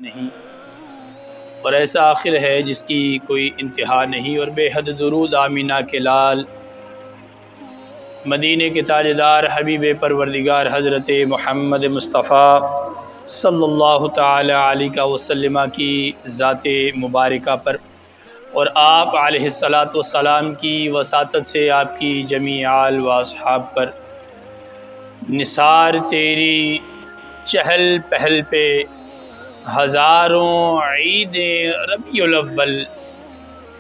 نہیں اور ایسا آخر ہے جس کی کوئی انتہا نہیں، اور بے حد درود آمینہ کے لال مدینے کے تاجدار حبیب پروردگار حضرت محمد مصطفیٰ صلی اللہ تعالی علیہ وسلم کی ذات مبارکہ پر، اور آپ علیہ الصلاۃ والسلام کی وساطت سے آپ کی جمیع آل و اصحاب پر نثار تیری چہل پہل پہ ہزاروں عید ربیع الاول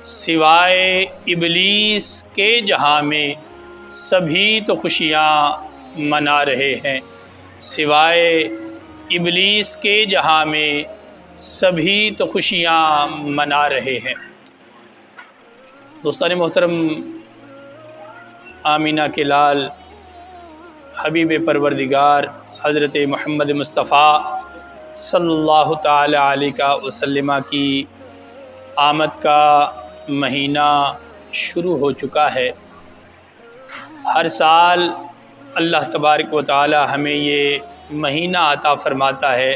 سوائے ابلیس کے جہاں میں سبھی تو خوشیاں منا رہے ہیں، سوائے ابلیس کے جہاں میں سبھی تو خوشیاں منا رہے ہیں۔ دوستان محترم، آمینہ کے لال حبیب پروردگار حضرت محمد مصطفیٰ صلی اللہ تعالی علیہ وسلم کی آمد کا مہینہ شروع ہو چکا ہے۔ ہر سال اللہ تبارک و تعالی ہمیں یہ مہینہ عطا فرماتا ہے،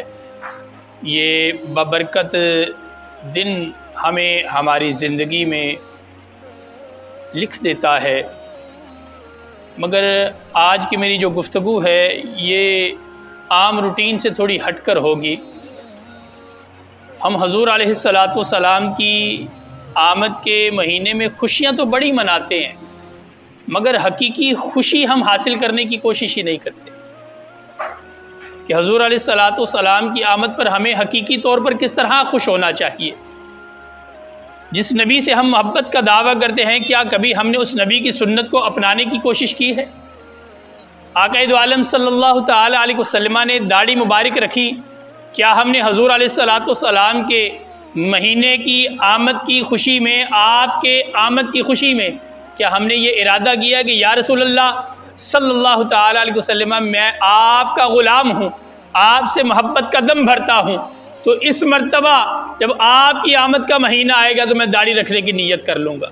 یہ ببرکت دن ہمیں ہماری زندگی میں لکھ دیتا ہے۔ مگر آج کی میری جو گفتگو ہے یہ عام روٹین سے تھوڑی ہٹ کر ہوگی۔ ہم حضور علیہ الصلاۃ والسلام کی آمد کے مہینے میں خوشیاں تو بڑی مناتے ہیں، مگر حقیقی خوشی ہم حاصل کرنے کی کوشش ہی نہیں کرتے کہ حضور علیہ الصلاۃ والسلام کی آمد پر ہمیں حقیقی طور پر کس طرح خوش ہونا چاہیے۔ جس نبی سے ہم محبت کا دعویٰ کرتے ہیں، کیا کبھی ہم نے اس نبی کی سنت کو اپنانے کی کوشش کی ہے؟ آقا دو عالم صلی اللہ تعالی علیہ وسلم نے داڑھی مبارک رکھی، کیا ہم نے حضور علیہ الصلاۃ والسلام کے مہینے کی آمد کی خوشی میں، آپ کے آمد کی خوشی میں کیا ہم نے یہ ارادہ کیا کہ یا رسول اللہ صلی اللہ تعالی علیہ وسلم میں آپ کا غلام ہوں، آپ سے محبت کا دم بھرتا ہوں، تو اس مرتبہ جب آپ کی آمد کا مہینہ آئے گا تو میں داڑھی رکھنے کی نیت کر لوں گا؟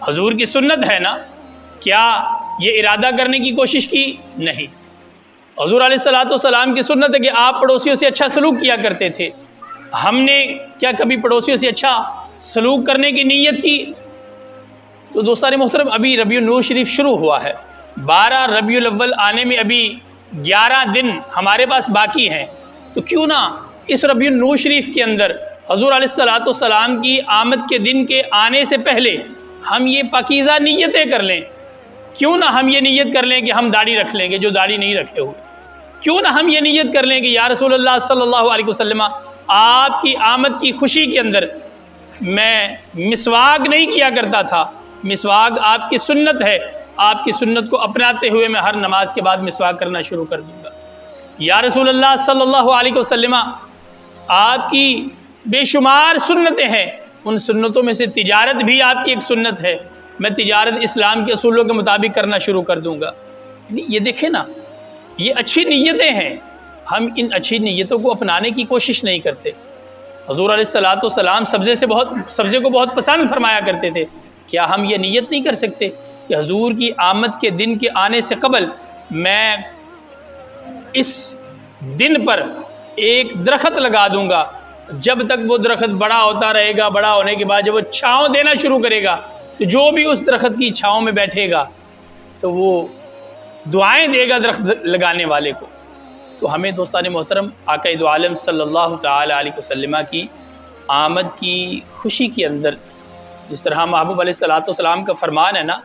حضور کی سنت ہے نا، کیا یہ ارادہ کرنے کی کوشش کی؟ نہیں۔ حضور علیہ الصلاۃ والسلام کی سنت ہے کہ آپ پڑوسیوں سے اچھا سلوک کیا کرتے تھے، ہم نے کیا کبھی پڑوسیوں سے اچھا سلوک کرنے کی نیت کی؟ تو دوستان محترم، ابھی ربیع النور شریف شروع ہوا ہے، 12 ربیع الاول آنے میں ابھی 11 دن ہمارے پاس باقی ہیں، تو کیوں نہ اس ربیع النور شریف کے اندر حضور علیہ الصلاۃ والسلام کی آمد کے دن کے آنے سے پہلے ہم یہ پاکیزہ نیتیں کر لیں۔ کیوں نہ ہم یہ نیت کر لیں کہ ہم داڑھی رکھ لیں گے جو داڑھی نہیں رکھے ہوئے، کیوں نہ ہم یہ نیت کر لیں کہ یا رسول اللہ صلی اللہ علیہ وسلم آپ کی آمد کی خوشی کے اندر میں مسواک نہیں کیا کرتا تھا، مسواک آپ کی سنت ہے، آپ کی سنت کو اپناتے ہوئے میں ہر نماز کے بعد مسواک کرنا شروع کر دوں گا۔ یا رسول اللہ صلی اللہ علیہ وسلم آپ کی بے شمار سنتیں ہیں، ان سنتوں میں سے تجارت بھی آپ کی ایک سنت ہے، میں تجارت اسلام کے اصولوں کے مطابق کرنا شروع کر دوں گا۔ یہ دیکھیں نا، یہ اچھی نیتیں ہیں، ہم ان اچھی نیتوں کو اپنانے کی کوشش نہیں کرتے۔ حضور علیہ الصلاۃ والسلام سبزے کو بہت پسند فرمایا کرتے تھے، کیا ہم یہ نیت نہیں کر سکتے کہ حضور کی آمد کے دن کے آنے سے قبل میں اس دن پر ایک درخت لگا دوں گا، جب تک وہ درخت بڑا ہوتا رہے گا، بڑا ہونے کے بعد جب وہ چھاؤں دینا شروع کرے گا تو جو بھی اس درخت کی چھاؤں میں بیٹھے گا تو وہ دعائیں دے گا درخت لگانے والے کو۔ تو ہمیں دوستان محترم آقا دو عالم صلی اللہ تعالی علیہ وسلم کی آمد کی خوشی کے اندر، جس طرح محبوب علیہ الصلاۃ والسلام کا فرمان ہے نا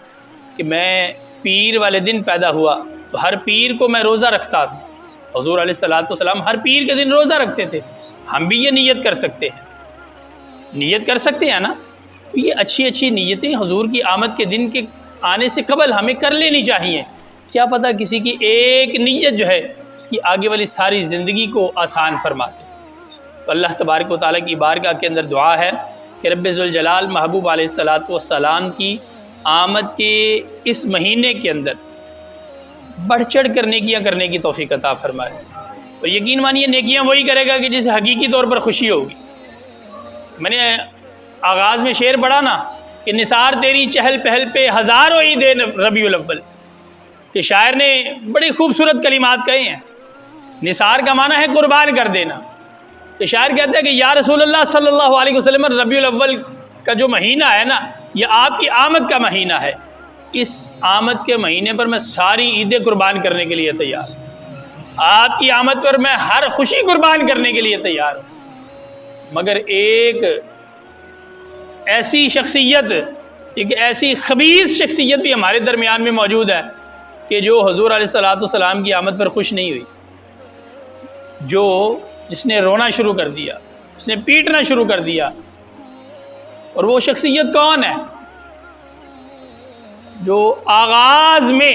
کہ میں پیر والے دن پیدا ہوا تو ہر پیر کو میں روزہ رکھتا ہوں، حضور علیہ الصلاۃ والسلام ہر پیر کے دن روزہ رکھتے تھے، ہم بھی یہ نیت کر سکتے ہیں، نیت کر سکتے ہیں نا؟ تو یہ اچھی اچھی نیتیں حضور کی آمد کے دن کے آنے سے قبل ہمیں کر لینی چاہیے، کیا پتہ کسی کی ایک نیت جو ہے اس کی آگے والی ساری زندگی کو آسان فرما دے۔ تو اللہ تبارک و تعالیٰ کی بارگاہ کے اندر دعا ہے کہ رب ذوالجلال محبوب علیہ الصلاۃ والسلام کی آمد کے اس مہینے کے اندر بڑھ چڑھ کر نیکیاں کرنے کی توفیق عطا فرمائے، اور یقین مانیے نیکیاں وہی کرے گا کہ جسے حقیقی طور پر خوشی ہوگی۔ میں نے آغاز میں شعر پڑھا نا کہ نثار تیری چہل پہل پہ ہزاروں عید ربیع الاول، کہ شاعر نے بڑی خوبصورت کلمات کہے ہیں۔ نثار کا معنی ہے قربان کر دینا، کہ شاعر کہتا ہے کہ یا رسول اللہ صلی اللہ علیہ وسلم، ربیع الاول کا جو مہینہ ہے نا، یہ آپ کی آمد کا مہینہ ہے، اس آمد کے مہینے پر میں ساری عیدیں قربان کرنے کے لیے تیار ہوں، آپ کی آمد پر میں ہر خوشی قربان کرنے کے لیے تیار ہوں، مگر ایک ایسی شخصیت، ایک ایسی خبیث شخصیت بھی ہمارے درمیان میں موجود ہے کہ جو حضور علیہ السلام کی آمد پر خوش نہیں ہوئی، جس نے رونا شروع کر دیا، اس نے پیٹنا شروع کر دیا۔ اور وہ شخصیت کون ہے؟ جو آغاز میں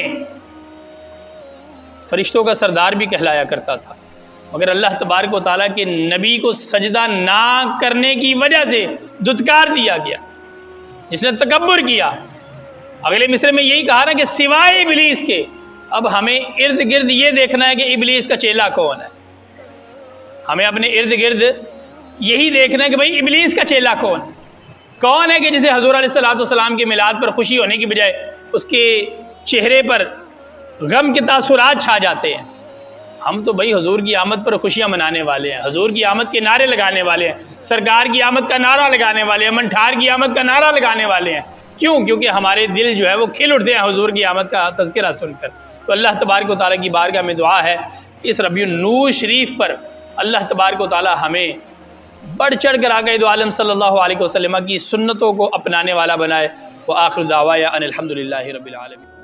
فرشتوں کا سردار بھی کہلایا کرتا تھا، مگر اللہ تبارک و تعالیٰ کے نبی کو سجدہ نہ کرنے کی وجہ سے دھتکار دیا گیا، جس نے تکبر کیا۔ اگلے مصرع میں یہی کہا نا کہ سوائے ابلیس کے اب ہمیں ارد گرد یہ دیکھنا ہے کہ ابلیس کا چیلا کون ہے، ہمیں اپنے ارد گرد یہی دیکھنا ہے کہ بھئی ابلیس کا چیلا کون ہے کہ جسے حضور علیہ السلام کے میلاد پر خوشی ہونے کی بجائے اس کے چہرے پر غم کے تاثرات چھا جاتے ہیں۔ ہم تو بھئی حضور کی آمد پر خوشیاں منانے والے ہیں، حضور کی آمد کے نعرے لگانے والے ہیں، سرکار کی آمد کا نعرہ لگانے والے ہیں، منٹھار کی آمد کا نعرہ لگانے والے ہیں۔ کیوں؟ کیونکہ ہمارے دل جو ہے وہ کھل اٹھتے ہیں حضور کی آمد کا تذکرہ سن کر۔ تو اللہ تبارک و تعالیٰ کی بارگاہ میں دعا ہے کہ اس ربیع النور شریف پر اللہ تبارک و تعالیٰ ہمیں بڑھ چڑھ کر آقا دو عالم صلی اللہ علیہ وسلم کی سنتوں کو اپنانے والا بنائے۔ وآخر دعوایا ان الحمدللہ رب العالمین۔